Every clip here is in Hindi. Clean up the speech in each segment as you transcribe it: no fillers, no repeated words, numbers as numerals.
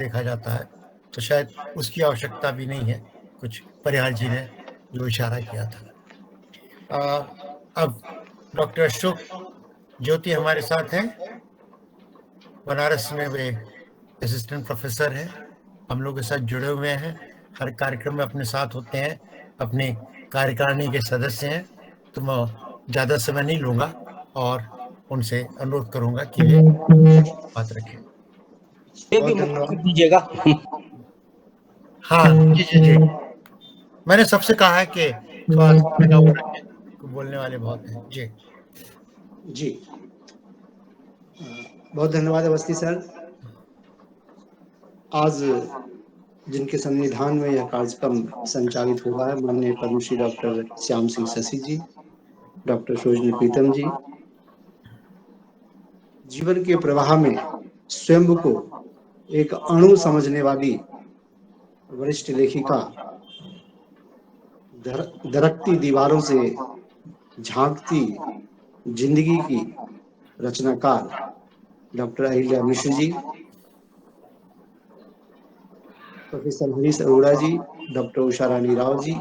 देखा जाता है, तो शायद उसकी आवश्यकता भी नहीं है, कुछ परिहार जी ने जो इशारा किया था। अब डॉक्टर अशोक ज्योति हमारे साथ हैं, बनारस में वे असिस्टेंट प्रोफेसर हैं, हम लोग के साथ जुड़े हुए हैं, हर कार्यक्रम में अपने साथ होते हैं, अपनी कार्यकारिणी के सदस्य हैं। तो मैं ज़्यादा समय नहीं लूँगा और उनसे अनुरोध करूँगा कि वे बात रखें। ये भी मुक्त कर दीजिएगा। हाँ जी जी जी, मैंने सबसे कहा है कि थोड़ा समय का वो रखें, बोलने वाले बहुत हैं जी। जी, बहुत धन्यवाद अवस्थी सर। आज जिनके संविधान में यह कार्यक्रम संचालित हुआ है, माननीय पद्मश्री डॉक्टर श्याम सिंह शशि जी, डॉक्टर सरोजनी प्रीतम जी, जीवन के प्रवाह में स्वयं को एक अणु समझने वाली वरिष्ठ लेखिका, दरकती दीवारों से झांकती जिंदगी की रचनाकार डॉक्टर अहिल्या मिश्र जी, प्रोफेसर हरीश अरोड़ा जी, डॉक्टर उषा रानी राव जी,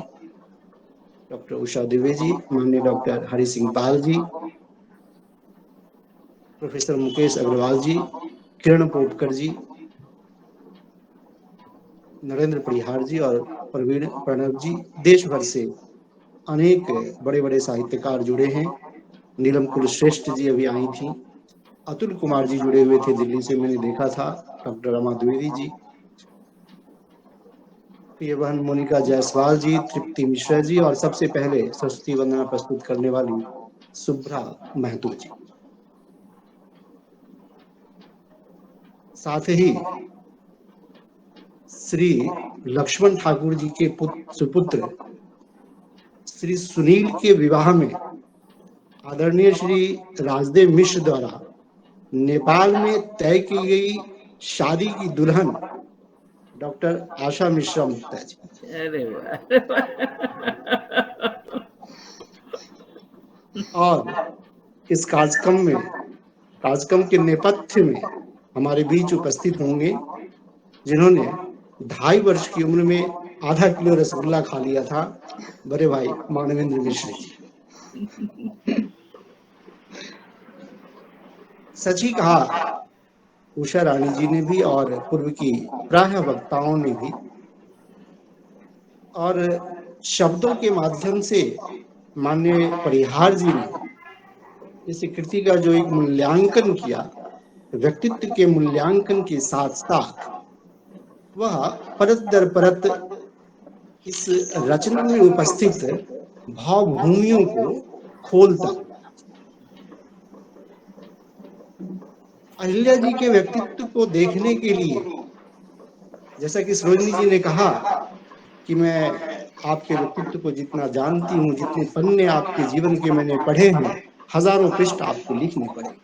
डॉक्टर उषा दुबे जी, माननीय डॉक्टर हरि सिंह पाल जी, प्रोफेसर मुकेश अग्रवाल जी, किरण पोपकर जी, नरेंद्र परिहार जी और प्रवीण प्रणव जी, देश भर से अनेक बड़े बड़े साहित्यकार जुड़े हैं। नीलम कुलश्रेष्ठ जी अभी आई थी, अतुल कुमार जी जुड़े हुए थे दिल्ली से, मैंने देखा था, डॉक्टर रमा द्विवेदी जी, प्रिय बहन मोनिका जायसवाल जी, तृप्ति मिश्रा जी और सबसे पहले सरस्वती वंदना प्रस्तुत करने वाली शुभ्रा महतो जी। साथ ही श्री लक्ष्मण ठाकुर जी के सुपुत्र श्री सुनील के विवाह में आदरणीय श्री राजदेव मिश्र द्वारा नेपाल में तय की गई शादी की दुल्हन डॉक्टर आशा मिश्रा मुक्ता जी। अरे और इस कार्यक्रम के नेपथ्य में हमारे बीच उपस्थित होंगे जिन्होंने 2.5 वर्ष की उम्र में आधा किलो रसगुल्ला खा लिया था, बड़े भाई मानवेंद्र मिश्र जी। सच ही कहा उषा रानी जी ने भी और पूर्व की प्राय वक्ताओं ने भी, और शब्दों के माध्यम से माननीय परिहार जी ने इस कृति का जो एक मूल्यांकन किया, व्यक्तित्व के मूल्यांकन के साथ साथ वह परत दर परत इस रचना में उपस्थित भावभूमियों को खोलता। अहिल्या जी के व्यक्तित्व को देखने के लिए, जैसा कि सरोजनी जी ने कहा कि मैं आपके व्यक्तित्व को जितना जानती हूँ, जितने पन्ने आपके जीवन के मैंने पढ़े हैं, हजारों पृष्ठ आपको लिखने पड़े।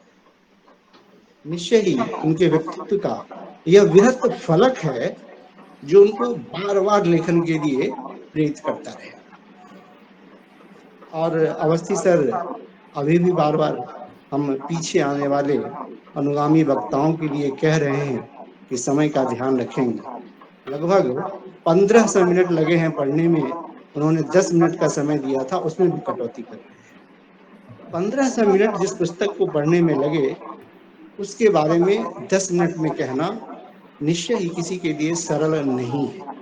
निश्चय ही उनके व्यक्तित्व का यह विहत फलक है जो उनको बार बार लेखन के लिए प्रेरित करता रहे। और अवस्थी सर अभी भी बार बार हम पीछे आने वाले अनुगामी वक्ताओं के लिए कह रहे हैं कि समय का ध्यान रखेंगे। लगभग 1500 मिनट लगे हैं पढ़ने में, उन्होंने 10 मिनट का समय दिया था, उसमें भी कटौती कर रहे हैं। 1500 मिनट जिस पुस्तक को पढ़ने में लगे, उसके बारे में 10 मिनट में कहना निश्चय ही किसी के लिए सरल नहीं है,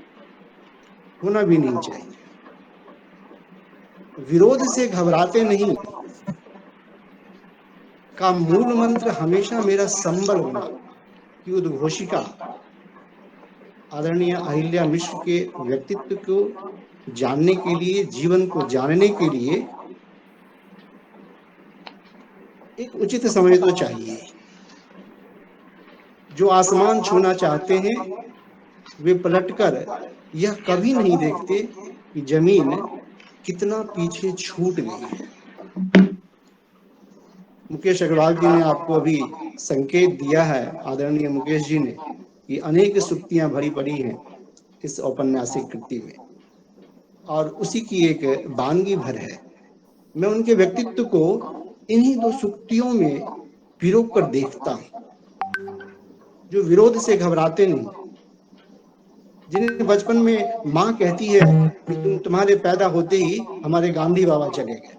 होना भी नहीं चाहिए। विरोध से घबराते नहीं का मूल मंत्र हमेशा मेरा संबल बना की उद्घोषिका आदरणीय अहिल्या मिश्र के व्यक्तित्व को जानने के लिए, जीवन को जानने के लिए एक उचित समय तो चाहिए। जो आसमान छूना चाहते हैं वे पलटकर यह कभी नहीं देखते कि जमीन कितना पीछे छूट गई है। मुकेश अग्रवाल जी ने आपको अभी संकेत दिया है, आदरणीय मुकेश जी ने, कि अनेक सुक्तियां भरी पड़ी हैं इस औपन्यासिक कृति में, और उसी की एक वानगी भर है। मैं उनके व्यक्तित्व को इन्हीं 2 सुक्तियों में पिरो कर देखता हूं। जो विरोध से घबराते नहीं, जिन्हें बचपन में माँ कहती है कि तुम्हारे पैदा होते ही हमारे गांधी बाबा चले गए।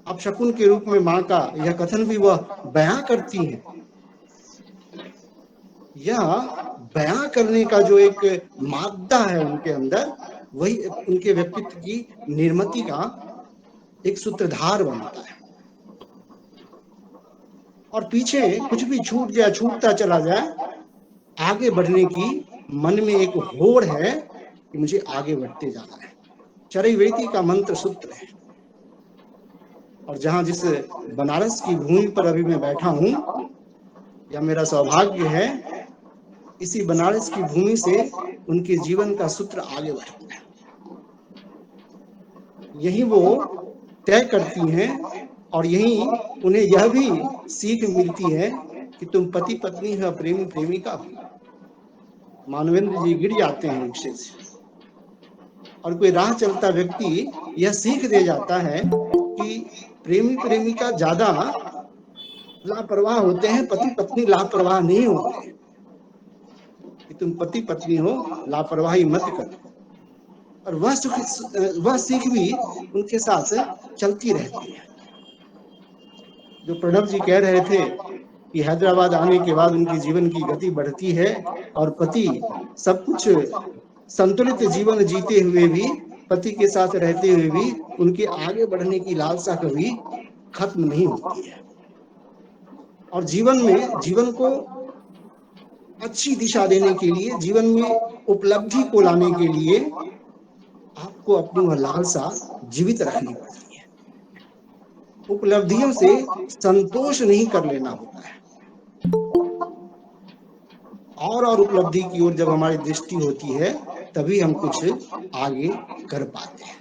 अब शकुन के रूप में माँ का यह कथन भी वह बयां करती हैं। यह बयां करने का जो एक मादा है उनके अंदर, वही उनके व्यक्तित्व की निर्मिति का एक सूत्रधार बनता है। और पीछे कुछ भी छूट जाए, छूटता चला जाए, आगे बढ़ने की मन में एक होड़ है कि मुझे आगे बढ़ते जाना है। चरैवेति का मंत्र सूत्र है। और जहां जिस बनारस की भूमि पर अभी मैं बैठा हूं, यह मेरा सौभाग्य है, इसी बनारस की भूमि से उनके जीवन का सूत्र आगे बढ़ता है। यही वो तय करती हैं और यही उन्हें यह भी सीख मिलती है कि तुम पति पत्नी हो, प्रेमी प्रेमिका हो। मानवेंद्र जी गिर जाते हैं रिक्शे से और कोई राह चलता व्यक्ति यह सीख दे जाता है कि प्रेमी प्रेमिका ज्यादा लापरवाह होते हैं, पति पत्नी लापरवाह नहीं होते। कि तुम पति पत्नी हो, लापरवाही मत करो। और वह सीख भी उनके साथ चलती रहती है। जो प्रणब जी कह रहे थे कि हैदराबाद आने के बाद उनकी जीवन की गति बढ़ती है और पति सब कुछ संतुलित जीवन जीते हुए भी, पति के साथ रहते हुए भी उनके आगे बढ़ने की लालसा कभी खत्म नहीं होती है। और जीवन में, जीवन को अच्छी दिशा देने के लिए, जीवन में उपलब्धि को लाने के लिए आपको अपनी वह लालसा जीवित रखनी पड़ती है। उपलब्धियों से संतोष नहीं कर लेना होता है। और उपलब्धि की ओर जब हमारी दृष्टि होती है, तभी हम कुछ आगे कर पाते हैं।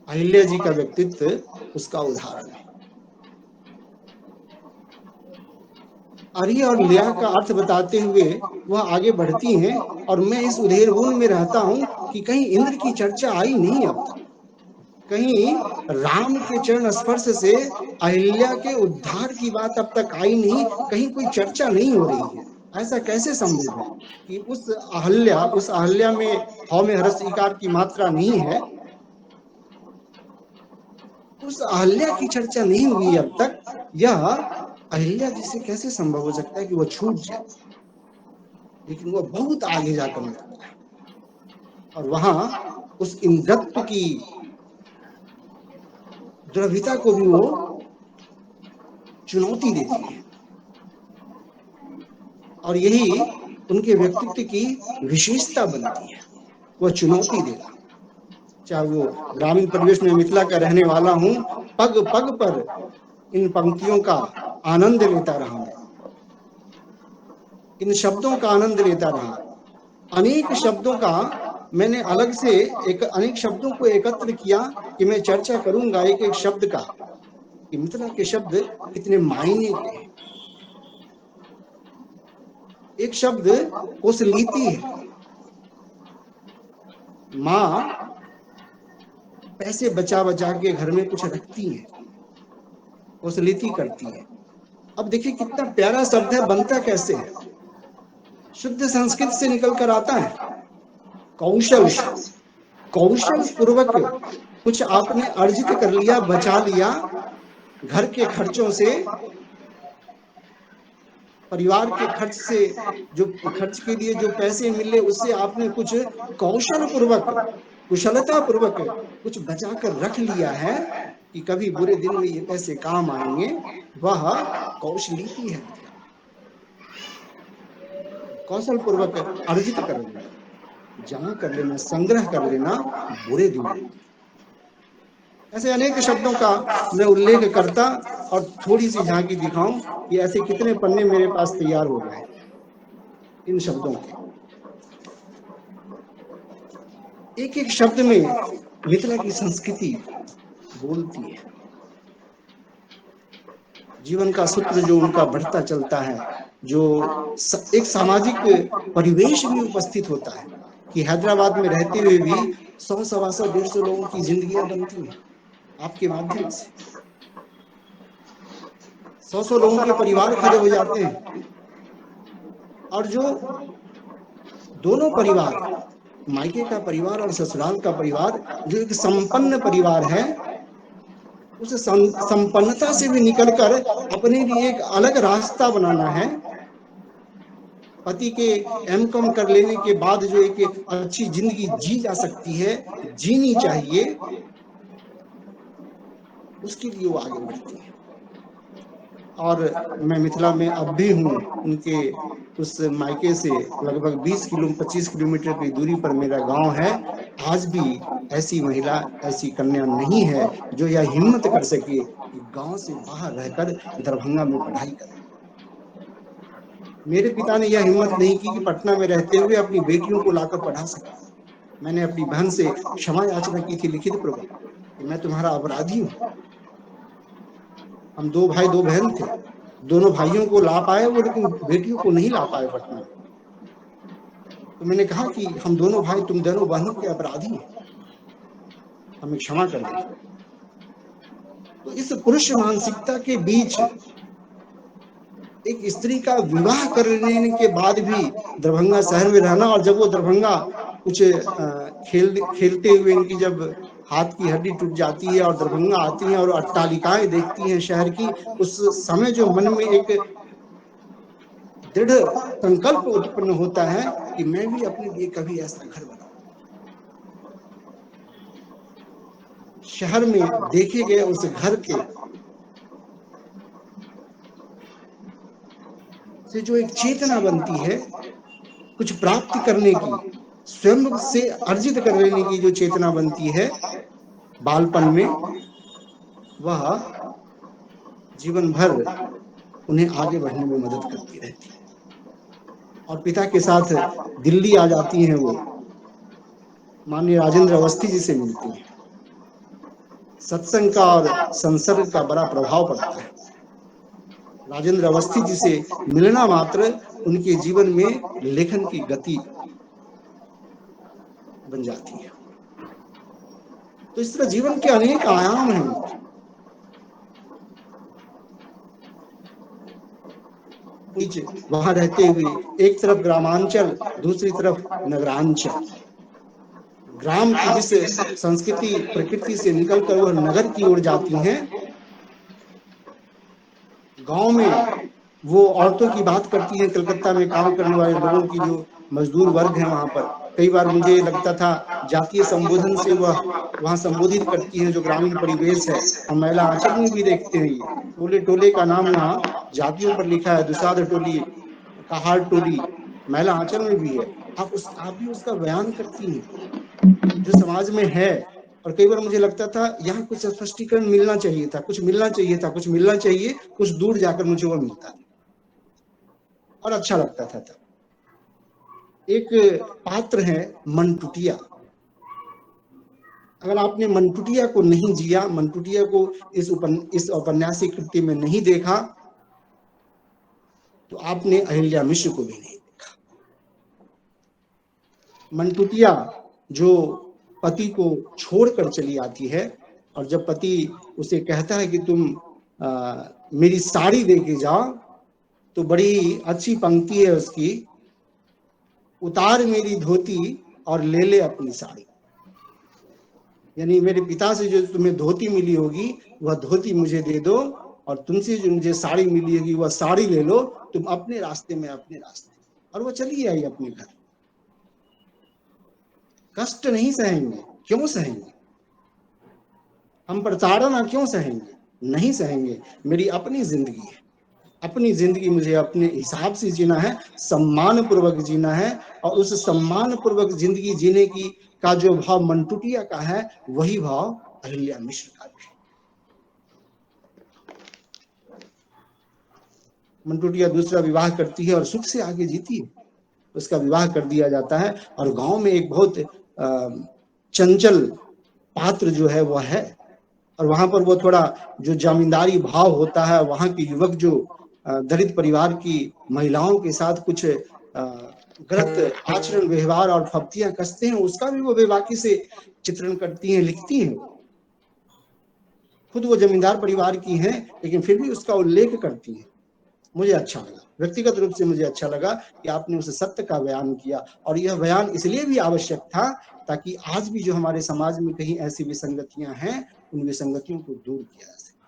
अहिल्या जी का व्यक्तित्व उसका उदाहरण है। अरि और लिया का अर्थ बताते हुए वह आगे बढ़ती हैं और मैं इस उधेड़बुन में रहता हूं कि कहीं इंद्र की चर्चा आई नहीं अब तक, कहीं राम के चरण स्पर्श से अहिल्या के उद्धार की बात अब तक आई नहीं, कहीं कोई चर्चा नहीं हो रही है। ऐसा कैसे संभव है कि उस अहल्या में हौ में हर्ष इकार की मात्रा नहीं है, उस अहल्या की चर्चा नहीं हुई अब तक। यह अहिल्या जी से कैसे संभव हो सकता है कि वह छूट जाए? लेकिन वह बहुत आगे जाकर मिलता है और वहां उस इंद्रत्व की द्रविता को भी वो चुनौती देती है। और यही उनके व्यक्तित्व की विशेषता बनती है, वह चुनौती देना। चाहे वो ग्रामीण परिवेश में मिथिला का रहने वाला हूं, पग पग पर इन पंक्तियों का आनंद लेता रहा मैं, इन शब्दों का आनंद लेता रहा। अनेक शब्दों का मैंने अलग से अनेक शब्दों को एकत्र किया कि मैं चर्चा करूंगा एक एक शब्द का, कि मिथिला के शब्द कितने मायने के हैं। एक शब्द कोसलीति है। माँ पैसे बचा बचा के घर में कुछ रखती है, कोसलीति करती है। अब देखिए कितना प्यारा शब्द है, बनता कैसे है? शुद्ध संस्कृत से निकल कर आता है, कौशल से। कौशल पूर्वक कुछ आपने अर्जित कर लिया, बचा लिया, घर के खर्चों से, परिवार के खर्च से, जो खर्च के लिए जो पैसे मिले उससे आपने कुछ कौशल पूर्वक, कुशलता पूर्वक कुछ बचा कर रख लिया है कि कभी बुरे दिन में ये पैसे काम आएंगे। वह कौशलीति है। कौशल पूर्वक अर्जित कर लेना, जमा कर लेना, संग्रह कर लेना बुरे दिन में। ऐसे अनेक शब्दों का मैं उल्लेख करता और थोड़ी सी झांकी दिखाऊं कि ऐसे कितने पन्ने मेरे पास तैयार हो गए इन शब्दों के। एक एक शब्द में मिथिला की संस्कृति बोलती है। जीवन का सूत्र जो उनका बढ़ता चलता है, जो एक सामाजिक परिवेश भी उपस्थित होता है कि हैदराबाद में रहते हुए भी 100, 125, 150 लोगों की जिंदगियां बनती हैं आपके माध्यम से। 100 लोगों के परिवार खड़े हो जाते हैं। और जो दोनों परिवार, मायके का परिवार और ससुराल का परिवार जो एक संपन्न परिवार है, उस संपन्नता से भी निकलकर अपने लिए एक अलग रास्ता बनाना है। पति के एमकॉम कर लेने के बाद जो एक अच्छी जिंदगी जी जा सकती है, जीनी चाहिए, उसके लिए वो आगे बढ़ती है। और मैं मिथिला में अब भी हूँ, उनके उस मायके से लगभग 25 किलोमीटर की दूरी पर मेरा गांव है। आज भी ऐसी महिला, ऐसी कन्या नहीं है जो यह हिम्मत कर सके कि गांव से बाहर रहकर दरभंगा में पढ़ाई करे। मेरे पिता ने यह हिम्मत नहीं की कि पटना में रहते हुए अपनी बेटियों को लाकर पढ़ा सके। मैंने अपनी बहन से क्षमा याचना की थी लिखित पूर्वक कि मैं तुम्हारा अपराधी हूँ। हम 2 भाई 2 बहन थे, दोनों भाइयों को ला पाए वो, लेकिन बेटियों को नहीं ला पाए पटना में। तो मैंने कहा कि हम दोनों भाई, तुम दोनों बहनों के अपराधी हैं, हमें क्षमा कर दे। तो इस पुरुष मानसिकता के बीच एक स्त्री का विवाह कर लेने के बाद भी दरभंगा शहर में रहना, और जब वो दरभंगा कुछ खेलते हुए इनकी जब हाथ की हड्डी टूट जाती है और दरभंगा आती हैं और अट्टालिकाएं देखती हैं शहर की, उस समय जो मन में एक दृढ़ संकल्प उत्पन्न होता है कि मैं भी अपने लिए कभी ऐसा घर बनाऊं। शहर में देखे गए उस घर के से जो एक चेतना बनती है कुछ प्राप्त करने की, स्वयं से अर्जित कर लेने की जो चेतना बनती है बालपन में, वह जीवन भर उन्हें आगे बढ़ने में मदद करती रहती है। और पिता के साथ दिल्ली आ जाती हैं वो, माननीय राजेंद्र अवस्थी जी से मिलती हैं। सत्संग का और संसर्ग का बड़ा प्रभाव पड़ता है। राजेंद्र अवस्थी जी से मिलना मात्र उनके जीवन में लेखन की गति बन जाती है। तो इस तरह जीवन के अनेक आयाम हैं उनके। वहां रहते हुए एक तरफ ग्रामांचल, दूसरी तरफ नगरांचल। ग्राम की जिस संस्कृति प्रकृति से निकलकर वह नगर की ओर जाती हैं, गांव में वो औरतों की बात करती हैं, कलकत्ता में काम करने वाले लोगों की, जो मजदूर वर्ग है वहां पर। कई बार मुझे लगता था जातीय संबोधन से वह वहां संबोधित करती हैं जो ग्रामीण परिवेश है। हम महिला आंचल में भी देखते हैं, ये टोले टोले का नाम वहाँ जातियों पर लिखा है, दुसाध टोली, कहार टोली, महिला आंचल में भी है। आप भी उसका बयान करती हैं जो समाज में है। और कई बार मुझे लगता था यहाँ कुछ स्पष्टीकरण मिलना चाहिए था, कुछ मिलना चाहिए था, कुछ मिलना चाहिए, कुछ दूर जाकर मुझे वो मिलता था और अच्छा लगता था। तब एक पात्र है मनटुटिया। अगर आपने मनटुटिया को नहीं जिया, मनटुटिया को इस औपन्यासिक कृति में नहीं देखा, तो आपने अहिल्या मिश्र को भी नहीं देखा। मनटुटिया जो पति को छोड़कर चली आती है, और जब पति उसे कहता है कि तुम मेरी साड़ी दे के जाओ, तो बड़ी अच्छी पंक्ति है उसकी, उतार मेरी धोती और ले ले अपनी साड़ी। यानी मेरे पिता से जो तुम्हें धोती मिली होगी वह धोती मुझे दे दो, और तुमसे जो मुझे साड़ी मिली होगी वह साड़ी ले लो, तुम अपने रास्ते में अपने रास्ते। और वो चली आई अपने घर। कष्ट नहीं सहेंगे, क्यों सहेंगे? हम प्रताड़ना क्यों सहेंगे? नहीं सहेंगे। मेरी अपनी जिंदगी है, अपनी जिंदगी मुझे अपने हिसाब से जीना है, सम्मान पूर्वक जीना है। और उस सम्मान पूर्वक जिंदगी जीने की का जो भाव मनटुटिया का है, वही भाव अहिल्या मिश्र का भी। मनटुटिया दूसरा विवाह करती है और सुख से आगे जीती है। उसका विवाह कर दिया जाता है, और गांव में एक बहुत चंचल पात्र जो है वह है। और वहां पर वो थोड़ा जो जमींदारी भाव होता है, वहां के युवक जो दलित परिवार की महिलाओं के साथ कुछ गलत आचरण व्यवहार और फप्तियां कसते हैं, उसका भी वो बेबाकी से चित्रण करती हैं, लिखती हैं। खुद वो जमींदार परिवार की हैं, लेकिन फिर भी उसका उल्लेख करती हैं। मुझे अच्छा लगा, व्यक्तिगत रूप से मुझे अच्छा लगा कि आपने उस सत्य का बयान किया। और यह बयान इसलिए भी आवश्यक था ताकि आज भी जो हमारे समाज में कहीं ऐसी विसंगतियां हैं, उन विसंगतियों को दूर किया जा सके।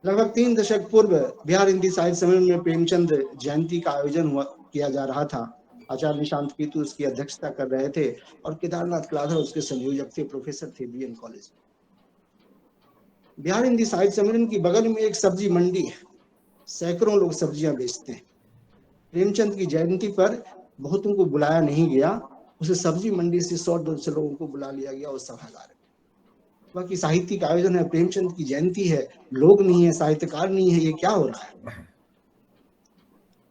लगभग 3 दशक पूर्व बिहार हिंदी साहित्य सम्मेलन में प्रेमचंद जयंती का आयोजन किया जा रहा था। आचार्य निशांत कीतु उसकी अध्यक्षता कर रहे थे और केदारनाथ कलाधर उसके संयोजक थे, प्रोफेसर थे बीएन कॉलेज। बिहार हिंदी साहित्य सम्मेलन की बगल में एक सब्जी मंडी है, सैकड़ों लोग सब्जियां बेचते हैं। प्रेमचंद की जयंती पर बहुतों को बुलाया नहीं गया, उसे सब्जी मंडी से 100-200 लोगों को बुला लिया गया उस सभागार में। बाकी साहित्यिक आयोजन है, प्रेमचंद की जयंती है, लोग नहीं है, साहित्यकार नहीं है, ये क्या हो रहा है?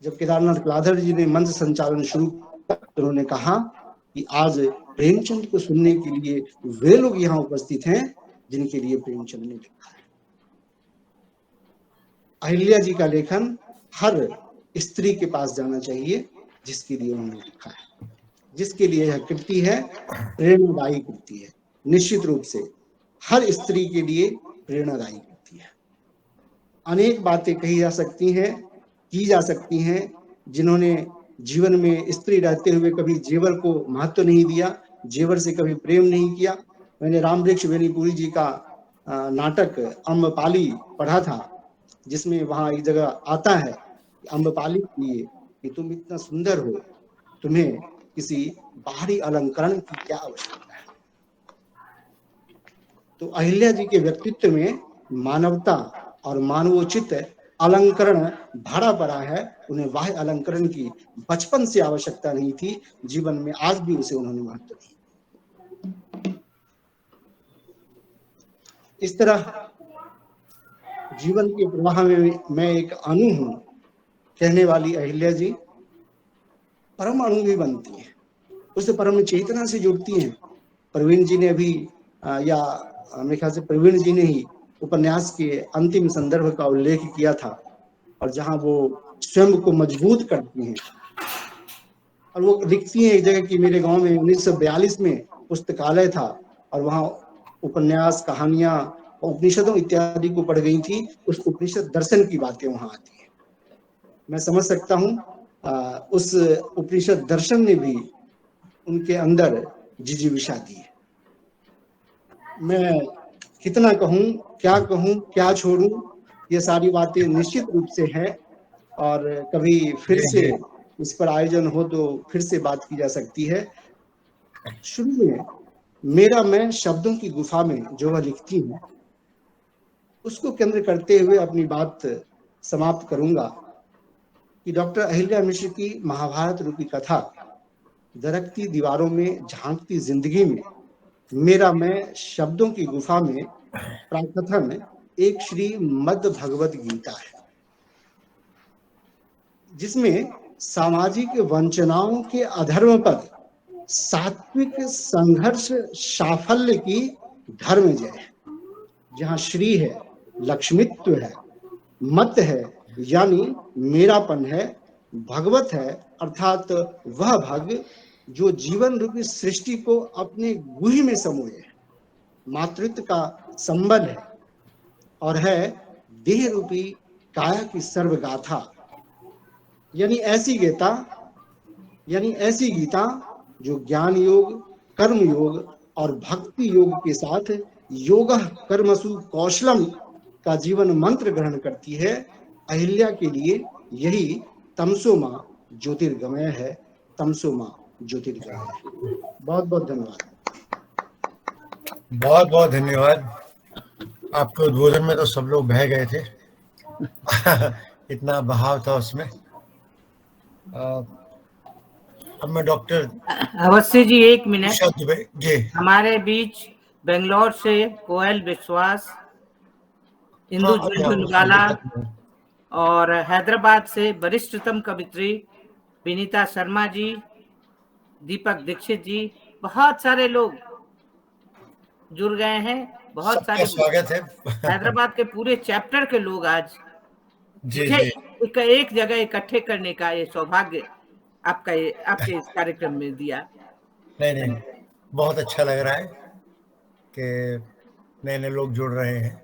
जब केदारनाथ कलाधर जी ने मंच संचालन शुरू किया तो उन्होंने कहा कि आज प्रेमचंद को सुनने के लिए वे लोग यहाँ उपस्थित हैं जिनके लिए प्रेमचंद ने लिखा है। अहिल्या जी का लेखन हर स्त्री के पास जाना चाहिए जिसके लिए उन्होंने लिखा है, जिसके लिए यह कृति है, प्रेरणादायी कृति है। निश्चित रूप से हर स्त्री के लिए प्रेरणादायी कृति है। अनेक बातें कही जा सकती हैं, की जा सकती हैं, जिन्होंने जीवन में स्त्री रहते हुए कभी जेवर को महत्व नहीं दिया, जेवर से कभी प्रेम नहीं किया। मैंने रामवृक्ष बेनीपुरी जी का नाटक अम्बपाली पढ़ा था, जिसमें वहां एक जगह आता है कि अम्बपाली के लिए कि तुम इतना सुंदर हो, तुम्हें किसी बाहरी अलंकरण की क्या आवश्यकता है। तो अहिल्या जी के व्यक्तित्व में मानवता और मानवोचित अलंकरण भरा पड़ा है। उन्हें बाह्य अलंकरण की बचपन से आवश्यकता नहीं थी, जीवन में आज भी उसे उन्होंने महत्व दी। इस तरह जीवन के प्रवाह में मैं एक अणु हूं कहने वाली अहिल्या जी परम अणु भी बनती हैं, उस परम चेतना से जुड़ती हैं। प्रवीण जी ने अभी या मेरे ख्याल से प्रवीण जी ने ही उपन्यास के अंतिम संदर्भ का उल्लेख किया था, और जहां वो स्वयं को मजबूत करती हैं और वो लिखती हैं एक जगह कि मेरे गांव में 1942 में पुस्तकालय था और वहां उपन्यास, कहानियां, उपनिषदों इत्यादि को पढ़ गई थी। उस उपनिषद दर्शन की बातें वहां आती हैं। मैं समझ सकता हूँ उस उपनिषद दर्शन ने भी उनके अंदर जिजीविषा दी है। मैं कितना कहूँ, क्या छोड़ूं, ये सारी बातें निश्चित रूप से है और कभी फिर से इस पर आयोजन हो तो फिर से बात की जा सकती है। शुरू में मेरा मैं शब्दों की गुफा में जो वह लिखती हूँ उसको केंद्र करते हुए अपनी बात समाप्त करूंगा कि डॉक्टर अहिल्या मिश्र की महाभारत रूपी कथा दरकती दीवारों में झांकती जिंदगी में मेरा मैं शब्दों की गुफा में प्राकथन एक श्री मद् भगवत गीता है, जिसमें सामाजिक वंचनाओं के अधर्म पर सात्विक संघर्ष साफल्य की धर्म जय है। जहां श्री है, लक्ष्मित्व है, मत है यानी मेरापन है, भगवत है अर्थात वह भग जो जीवन रूपी सृष्टि को अपने गुही में समोए है, मातृत्व का संबल है और है देह रूपी काया की सर्वगाथा, यानी ऐसी गीता जो ज्ञान योग, कर्म योग और भक्ति योग के साथ योग कर्मसु कौशलम का जीवन मंत्र ग्रहण करती है। अहिल्या के लिए यही तमसो मां ज्योतिर्गमय है, तमसो मां ज्योतिर्गमय है। बहुत बहुत धन्यवाद। बहुत बहुत धन्यवाद। आपके उद्बोधन में तो सब लोग बह गए थे इतना बहाव था उसमें। अब मैं डॉक्टर अवश्य जी, एक मिनट। जी, हमारे बीच बेंगलोर से कोयल विश्वास, इंदु झुनझुनवाला और हैदराबाद से वरिष्ठतम कवित्री विनीता शर्मा जी, दीपक दीक्षित जी, बहुत सारे लोग जुड़ गए हैं। बहुत सारे स्वागत है हैदराबाद के पूरे चैप्टर के लोग आज जी, एक जगह इकट्ठे करने का ये सौभाग्य आपके इस कार्यक्रम में दिया। नहीं, बहुत अच्छा लग रहा है कि नए नए लोग जुड़ रहे हैं।